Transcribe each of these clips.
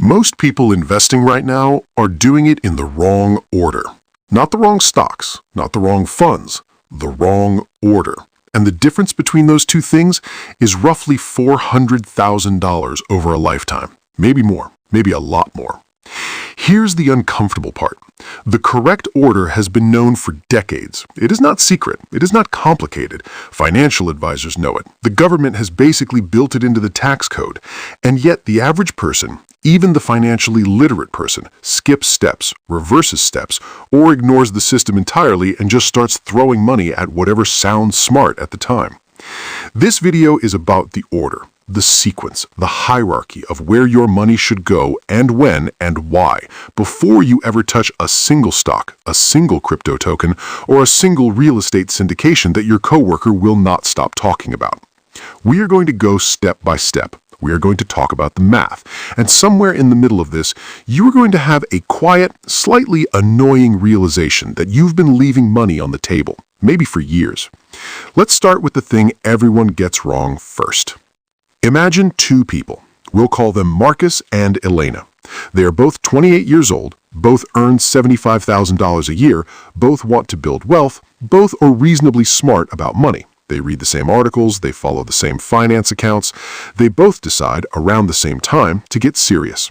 Most people investing right now are doing it in the wrong order. Not the wrong stocks, not the wrong funds, the wrong order. And the difference between those two things is roughly $400,000 over a lifetime. Maybe more, maybe a lot more. Here's the uncomfortable part. The correct order has been known for decades. It is not secret. It is not complicated. Financial advisors know it. The government has basically built it into the tax code. And yet the average person, even the financially literate person, skips steps, reverses steps, or ignores the system entirely and just starts throwing money at whatever sounds smart at the time. This video is about the order, the sequence, the hierarchy of where your money should go and when and why, before you ever touch a single stock, a single crypto token, or a single real estate syndication that your coworker will not stop talking about. We are going to go step by step. We are going to talk about the math, and somewhere in the middle of this, you are going to have a quiet, slightly annoying realization that you've been leaving money on the table, maybe for years. Let's start with the thing everyone gets wrong first. Imagine two people. We'll call them Marcus and Elena. They are both 28 years old, both earn $75,000 a year, both want to build wealth, both are reasonably smart about money. They read the same articles, they follow the same finance accounts. They both decide, around the same time, to get serious.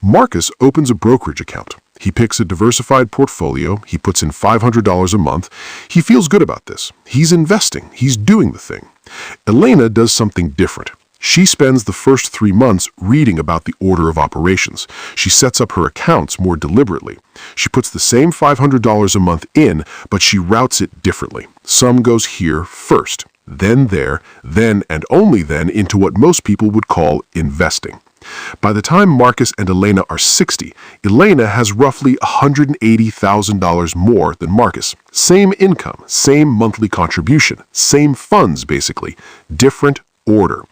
Marcus opens a brokerage account. He picks a diversified portfolio, he puts in $500 a month. He feels good about this. He's investing, he's doing the thing. Elena does something different. She spends the first 3 months reading about the order of operations. She sets up her accounts more deliberately. She puts the same $500 a month in, but she routes it differently. Some goes here first, then there, then and only then into what most people would call investing. By the time Marcus and Elena are 60, Elena has roughly $180,000 more than Marcus. Same income, same monthly contribution, same funds basically, different order.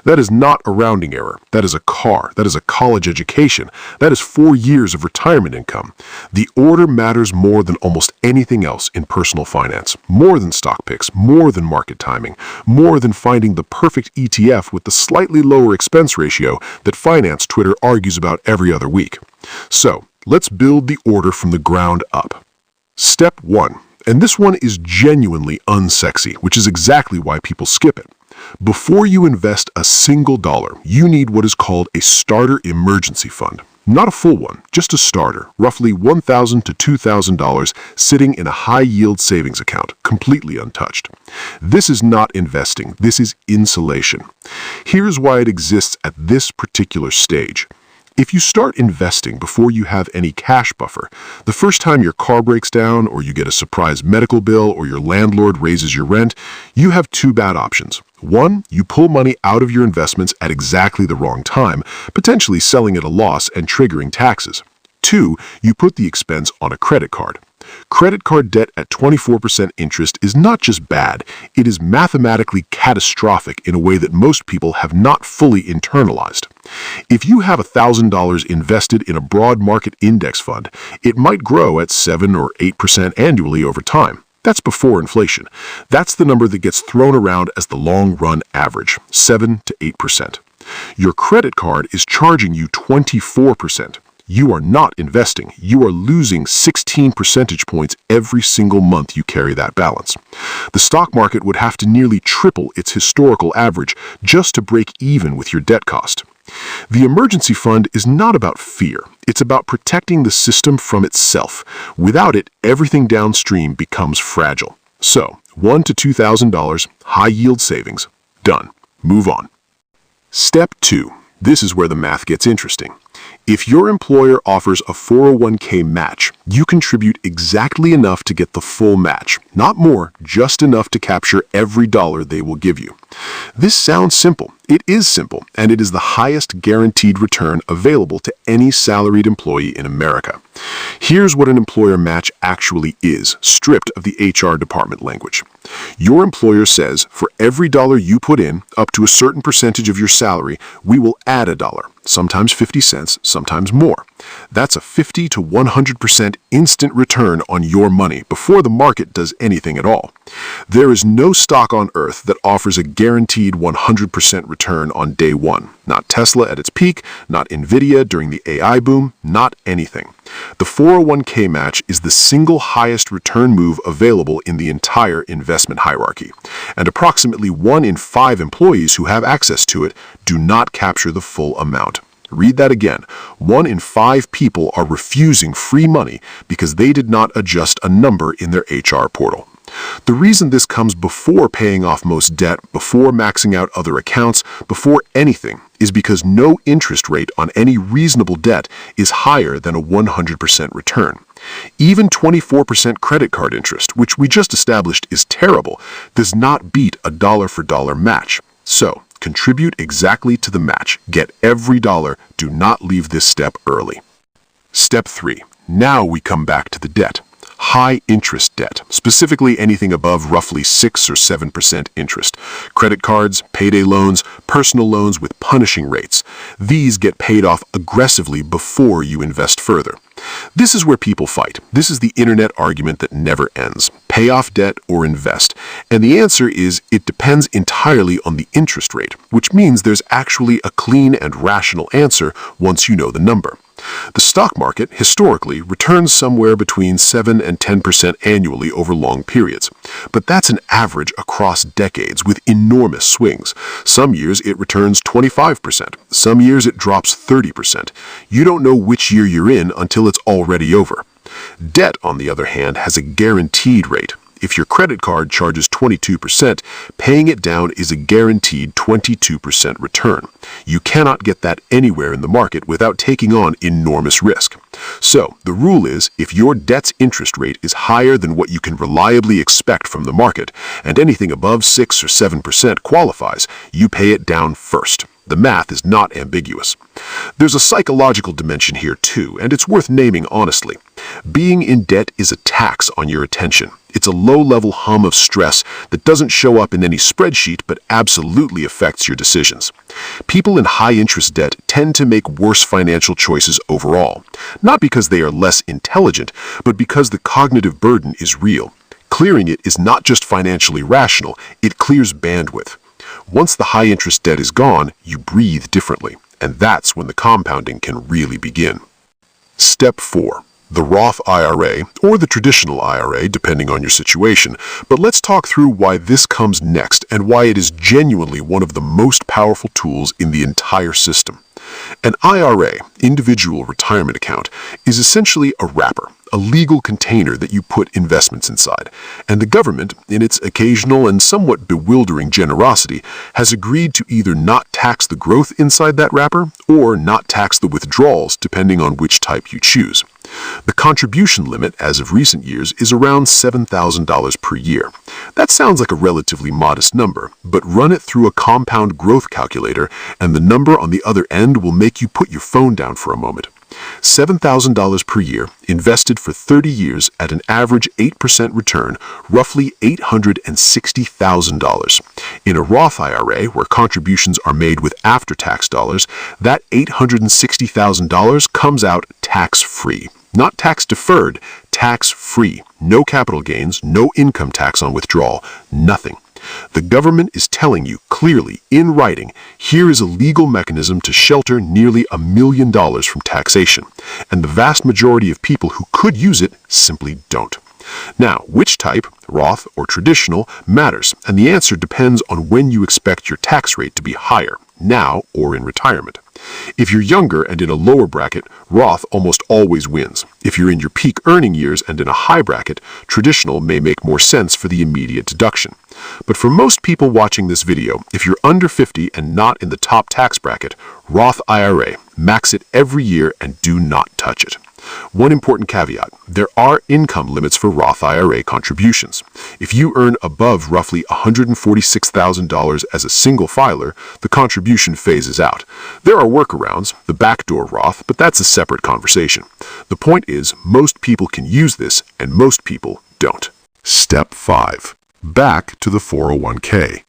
That is not a rounding error. That is a car. That is a college education. That is 4 years of retirement income. The order matters more than almost anything else in personal finance, more than stock picks, more than market timing, more than finding the perfect ETF with the slightly lower expense ratio that finance Twitter argues about every other week. So, let's build the order from the ground up. Step 1. And this one is genuinely unsexy, which is exactly why people skip it. Before you invest a single dollar, you need what is called a starter emergency fund. Not a full one, just a starter, roughly $1,000 to $2,000 sitting in a high-yield savings account, completely untouched. This is not investing, this is insulation. Here's why it exists at this particular stage. If you start investing before you have any cash buffer, the first time your car breaks down or you get a surprise medical bill or your landlord raises your rent, you have two bad options. One, you pull money out of your investments at exactly the wrong time, potentially selling at a loss and triggering taxes. Two, you put the expense on a credit card. Credit card debt at 24% interest is not just bad, it is mathematically catastrophic in a way that most people have not fully internalized. If you have $1,000 invested in a broad market index fund, it might grow at 7 or 8% annually over time. That's before inflation. That's the number that gets thrown around as the long-run average, 7 to 8%. Your credit card is charging you 24%. You are not investing. You are losing 16 percentage points every single month you carry that balance. The stock market would have to nearly triple its historical average just to break even with your debt cost. The emergency fund is not about fear. It's about protecting the system from itself. Without it, everything downstream becomes fragile. So, $1,000 to $2,000, high-yield savings. Done. Move on. Step 2. This is where the math gets interesting. If your employer offers a 401k match, you contribute exactly enough to get the full match. Not more, just enough to capture every dollar they will give you. This sounds simple. It is simple, and it is the highest guaranteed return available to any salaried employee in America. Here's what an employer match actually is, stripped of the HR department language. Your employer says, for every dollar you put in, up to a certain percentage of your salary, we will add a dollar, sometimes 50 cents, sometimes more. That's a 50 to 100% instant return on your money before the market does anything at all. There is no stock on earth that offers a guaranteed 100% return on day one. not Tesla at its peak, not Nvidia during the AI boom, not anything. The 401k match is the single highest return move available in the entire investment hierarchy, and approximately 1 in 5 employees who have access to it do not capture the full amount. Read that again. 1 in 5 people are refusing free money because they did not adjust a number in their HR portal. The reason this comes before paying off most debt, before maxing out other accounts, before anything, is because no interest rate on any reasonable debt is higher than a 100% return. Even 24% credit card interest, which we just established is terrible, does not beat a dollar-for-dollar match. So, contribute exactly to the match. Get every dollar. Do not leave this step early. Step 3. Now we come back to the debt. High-interest debt, specifically anything above roughly 6 or 7% interest. Credit cards, payday loans, personal loans with punishing rates. These get paid off aggressively before you invest further. This is where people fight. This is the internet argument that never ends. Pay off debt or invest. And the answer is it depends entirely on the interest rate, which means there's actually a clean and rational answer once you know the number. The stock market, historically, returns somewhere between 7 and 10% annually over long periods. But that's an average across decades with enormous swings. Some years it returns 25%. Some years it drops 30%. You don't know which year you're in until it's already over. Debt, on the other hand, has a guaranteed rate. If your credit card charges 22%, paying it down is a guaranteed 22% return. You cannot get that anywhere in the market without taking on enormous risk. So, the rule is, if your debt's interest rate is higher than what you can reliably expect from the market, and anything above 6 or 7% qualifies, you pay it down first. The math is not ambiguous. There's a psychological dimension here too, and it's worth naming honestly. Being in debt is a tax on your attention. It's a low-level hum of stress that doesn't show up in any spreadsheet but absolutely affects your decisions. People in high-interest debt tend to make worse financial choices overall, not because they are less intelligent, but because the cognitive burden is real. Clearing it is not just financially rational, it clears bandwidth. Once the high-interest debt is gone, you breathe differently, and that's when the compounding can really begin. Step 4. The Roth IRA, or the traditional IRA, depending on your situation, but let's talk through why this comes next and why it is genuinely one of the most powerful tools in the entire system. An IRA, individual retirement account, is essentially a wrapper, a legal container that you put investments inside, and the government, in its occasional and somewhat bewildering generosity, has agreed to either not tax the growth inside that wrapper or not tax the withdrawals, depending on which type you choose. The contribution limit, as of recent years, is around $7,000 per year. That sounds like a relatively modest number, but run it through a compound growth calculator, and the number on the other end will make you put your phone down for a moment. $7,000 per year, invested for 30 years at an average 8% return, roughly $860,000. In a Roth IRA, where contributions are made with after-tax dollars, that $860,000 comes out tax-free. Not tax-deferred, tax-free. No capital gains, no income tax on withdrawal, nothing. The government is telling you clearly, in writing, here is a legal mechanism to shelter nearly $1 million from taxation, and the vast majority of people who could use it simply don't. Now, which type, Roth or traditional, matters, and the answer depends on when you expect your tax rate to be higher, now or in retirement. If you're younger and in a lower bracket, Roth almost always wins. If you're in your peak earning years and in a high bracket, traditional may make more sense for the immediate deduction. But for most people watching this video, if you're under 50 and not in the top tax bracket, Roth IRA, max it every year and do not touch it. One important caveat, there are income limits for Roth IRA contributions. If you earn above roughly $146,000 as a single filer, the contribution phases out. There are workarounds, the backdoor Roth, but that's a separate conversation. The point is, most people can use this, and most people don't. Step 5. Back to the 401k.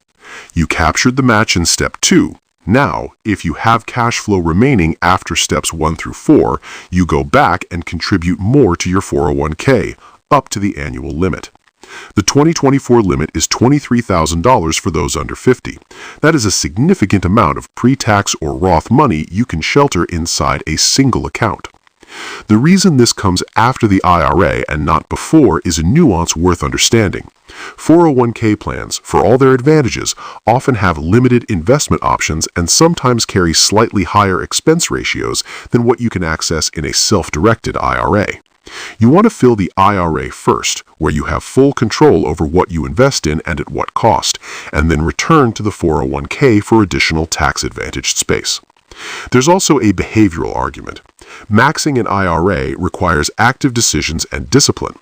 You captured the match in Step 2. Now, if you have cash flow remaining after steps 1 through 4, you go back and contribute more to your 401k, up to the annual limit. The 2024 limit is $23,000 for those under 50. That is a significant amount of pre-tax or Roth money you can shelter inside a single account. The reason this comes after the IRA and not before is a nuance worth understanding. 401k plans, for all their advantages, often have limited investment options and sometimes carry slightly higher expense ratios than what you can access in a self-directed IRA. You want to fill the IRA first, where you have full control over what you invest in and at what cost, and then return to the 401k for additional tax-advantaged space. There's also a behavioral argument. Maxing an IRA requires active decisions and discipline.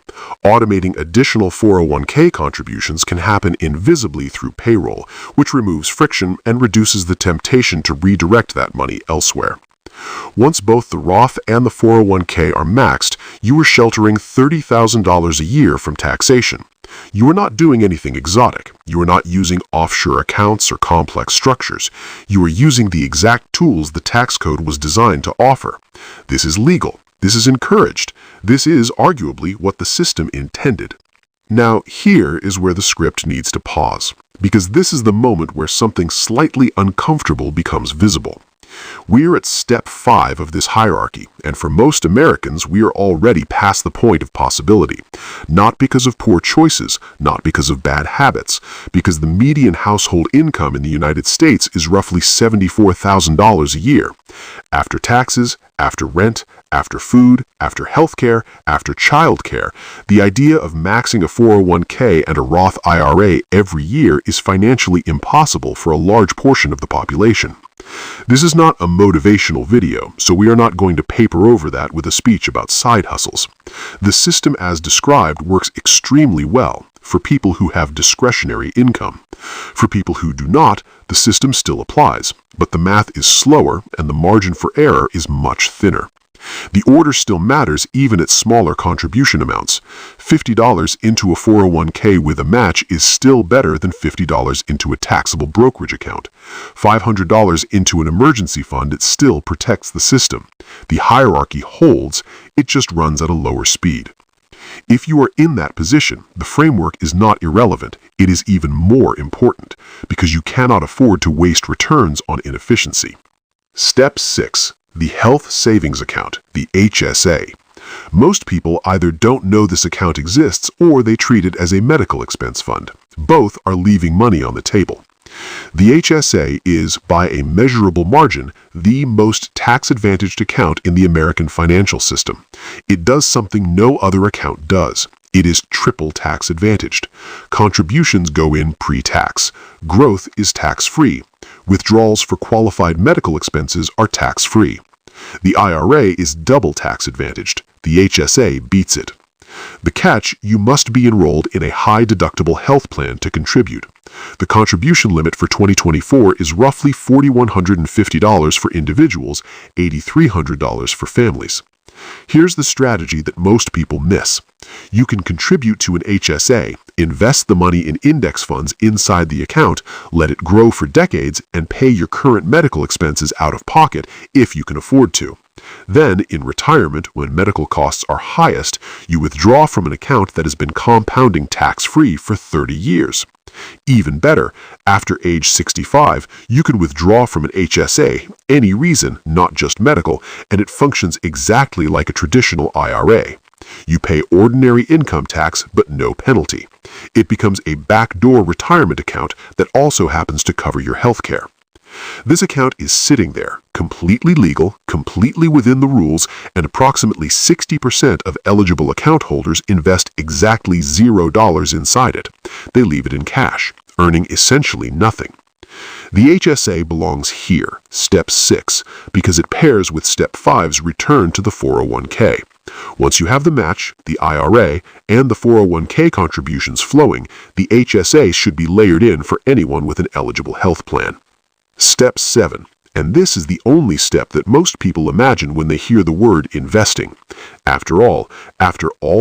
Automating additional 401k contributions can happen invisibly through payroll, which removes friction and reduces the temptation to redirect that money elsewhere. Once both the Roth and the 401k are maxed, you are sheltering $30,000 a year from taxation. You are not doing anything exotic. You are not using offshore accounts or complex structures. You are using the exact tools the tax code was designed to offer. This is legal. This is encouraged. This is arguably what the system intended. Now, here is where the script needs to pause, because this is the moment where something slightly uncomfortable becomes visible. We're at step 5 of this hierarchy, and for most Americans, we are already past the point of possibility. Not because of poor choices, not because of bad habits, because the median household income in the United States is roughly $74,000 a year. After taxes, after rent, after food, after healthcare, after childcare, the idea of maxing a 401k and a Roth IRA every year is financially impossible for a large portion of the population. This is not a motivational video, so we are not going to paper over that with a speech about side hustles. The system as described works extremely well for people who have discretionary income. For people who do not, the system still applies, but the math is slower and the margin for error is much thinner. The order still matters even at smaller contribution amounts. $50 into a 401k with a match is still better than $50 into a taxable brokerage account. $500 into an emergency fund, it still protects the system. The hierarchy holds, it just runs at a lower speed. If you are in that position, the framework is not irrelevant, it is even more important, because you cannot afford to waste returns on inefficiency. Step 6. The Health Savings Account, the HSA. Most people either don't know this account exists or they treat it as a medical expense fund. Both are leaving money on the table. The HSA is, by a measurable margin, the most tax-advantaged account in the American financial system. It does something no other account does. It is triple tax-advantaged. Contributions go in pre-tax. Growth is tax-free. Withdrawals for qualified medical expenses are tax-free. The IRA is double tax-advantaged. The HSA beats it. The catch, you must be enrolled in a high-deductible health plan to contribute. The contribution limit for 2024 is roughly $4,150 for individuals, $8,300 for families. Here's the strategy that most people miss. You can contribute to an HSA, invest the money in index funds inside the account, let it grow for decades, and pay your current medical expenses out of pocket if you can afford to. Then, in retirement, when medical costs are highest, you withdraw from an account that has been compounding tax-free for 30 years. Even better, after age 65, you can withdraw from an HSA, any reason, not just medical, and it functions exactly like a traditional IRA. You pay ordinary income tax, but no penalty. It becomes a backdoor retirement account that also happens to cover your health care. This account is sitting there, completely legal, completely within the rules, and approximately 60% of eligible account holders invest exactly $0 inside it. They leave it in cash, earning essentially nothing. The HSA belongs here, step 6, because it pairs with step 5's return to the 401k. Once you have the match, the IRA, and the 401k contributions flowing, the HSA should be layered in for anyone with an eligible health plan. Step 7, and this is the only step that most people imagine when they hear the word investing. After all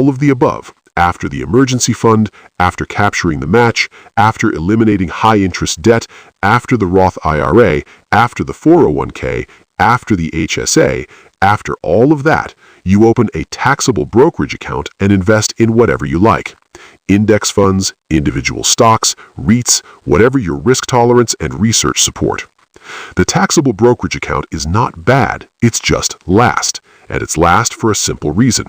of the above, after the emergency fund, after capturing the match, after eliminating high-interest debt, after the Roth IRA, after the 401k, After the HSA, after all of that, you open a taxable brokerage account and invest in whatever you like. Index funds, individual stocks, REITs, whatever your risk tolerance and research support. The taxable brokerage account is not bad, it's just last. And it's last for a simple reason.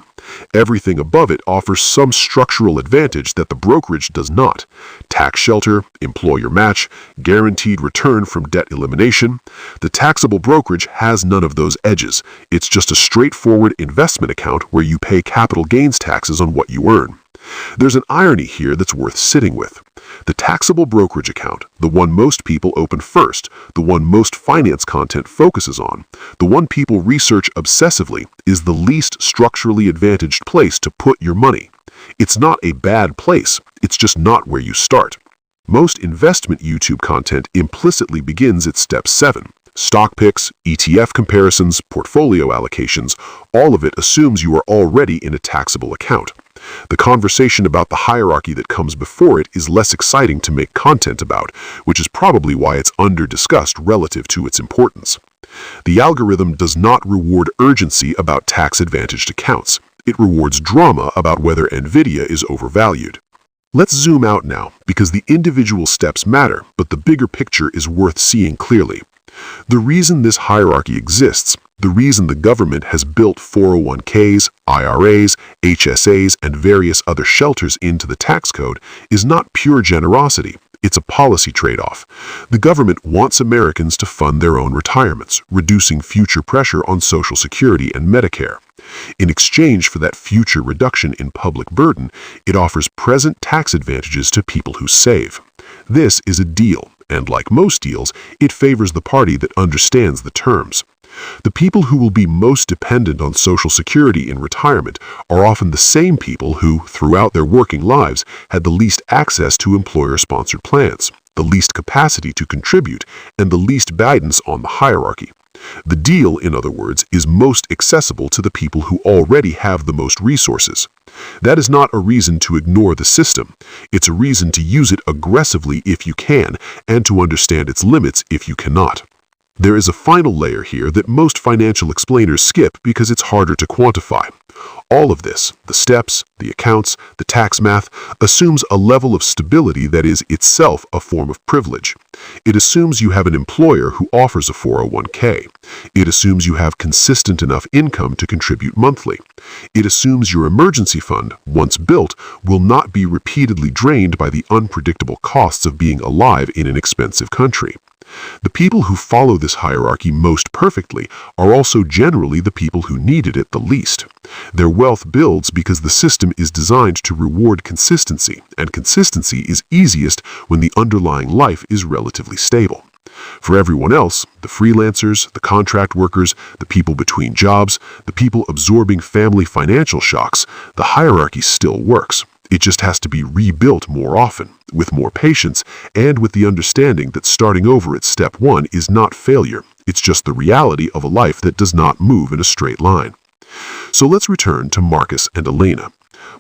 Everything above it offers some structural advantage that the brokerage does not. Tax shelter, employer match, guaranteed return from debt elimination. The taxable brokerage has none of those edges. It's just a straightforward investment account where you pay capital gains taxes on what you earn. There's an irony here that's worth sitting with. The taxable brokerage account, the one most people open first, the one most finance content focuses on, the one people research obsessively, is the least structurally advantaged place to put your money. It's not a bad place, it's just not where you start. Most investment YouTube content implicitly begins at step 7. Stock picks, ETF comparisons, portfolio allocations, all of it assumes you are already in a taxable account. The conversation about the hierarchy that comes before it is less exciting to make content about, which is probably why it's under-discussed relative to its importance. The algorithm does not reward urgency about tax-advantaged accounts. It rewards drama about whether NVIDIA is overvalued. Let's zoom out now, because the individual steps matter, but the bigger picture is worth seeing clearly. The reason this hierarchy exists, the reason the government has built 401ks, IRAs, HSAs, and various other shelters into the tax code is not pure generosity. It's a policy trade-off. The government wants Americans to fund their own retirements, reducing future pressure on Social Security and Medicare. In exchange for that future reduction in public burden, it offers present tax advantages to people who save. This is a deal, and like most deals, it favors the party that understands the terms. The people who will be most dependent on Social Security in retirement are often the same people who, throughout their working lives, had the least access to employer-sponsored plans, the least capacity to contribute, and the least guidance on the hierarchy. The deal, in other words, is most accessible to the people who already have the most resources. That is not a reason to ignore the system. It's a reason to use it aggressively if you can, and to understand its limits if you cannot. There is a final layer here that most financial explainers skip because it's harder to quantify. All of this, the steps, the accounts, the tax math, assumes a level of stability that is itself a form of privilege. It assumes you have an employer who offers a 401k. It assumes you have consistent enough income to contribute monthly. It assumes your emergency fund, once built, will not be repeatedly drained by the unpredictable costs of being alive in an expensive country. The people who follow this hierarchy most perfectly are also generally the people who needed it the least. Their wealth builds because the system is designed to reward consistency, and consistency is easiest when the underlying life is relatively stable. For everyone else, the freelancers, the contract workers, the people between jobs, the people absorbing family financial shocks, the hierarchy still works. It just has to be rebuilt more often, with more patience, and with the understanding that starting over at step 1 is not failure. It's just the reality of a life that does not move in a straight line. So let's return to Marcus and Elena.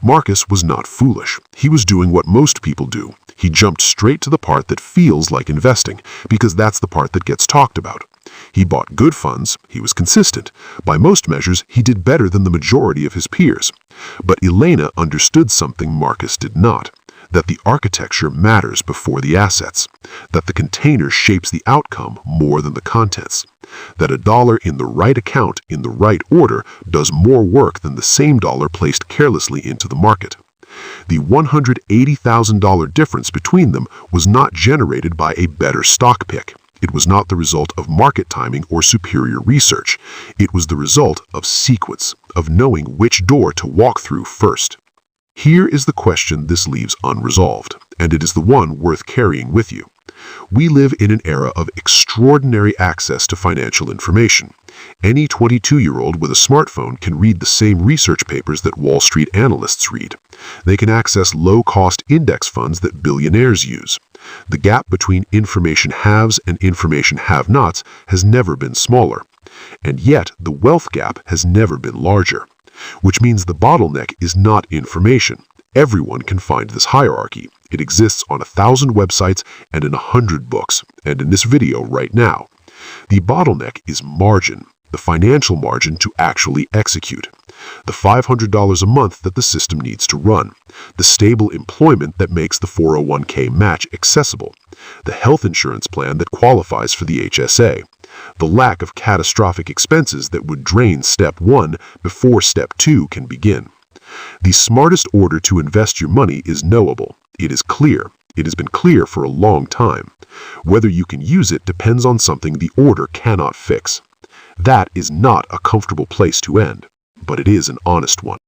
Marcus was not foolish. He was doing what most people do. He jumped straight to the part that feels like investing, because that's the part that gets talked about. He bought good funds, he was consistent. By most measures, he did better than the majority of his peers. But Elena understood something Marcus did not, that the architecture matters before the assets, that the container shapes the outcome more than the contents, that a dollar in the right account in the right order does more work than the same dollar placed carelessly into the market. The $180,000 difference between them was not generated by a better stock pick. It was not the result of market timing or superior research. It was the result of sequence, of knowing which door to walk through first. Here is the question this leaves unresolved, and it is the one worth carrying with you. We live in an era of extraordinary access to financial information. Any 22-year-old with a smartphone can read the same research papers that Wall Street analysts read. They can access low-cost index funds that billionaires use. The gap between information haves and information have-nots has never been smaller. And yet, the wealth gap has never been larger. Which means the bottleneck is not information. Everyone can find this hierarchy. It exists on 1,000 websites and in 100 books, and in this video right now. The bottleneck is margin, the financial margin to actually execute. The $500 a month that the system needs to run. The stable employment that makes the 401k match accessible. The health insurance plan that qualifies for the HSA. The lack of catastrophic expenses that would drain step 1 before step 2 can begin. The smartest order to invest your money is knowable. It is clear. It has been clear for a long time. Whether you can use it depends on something the order cannot fix. That is not a comfortable place to end, but it is an honest one.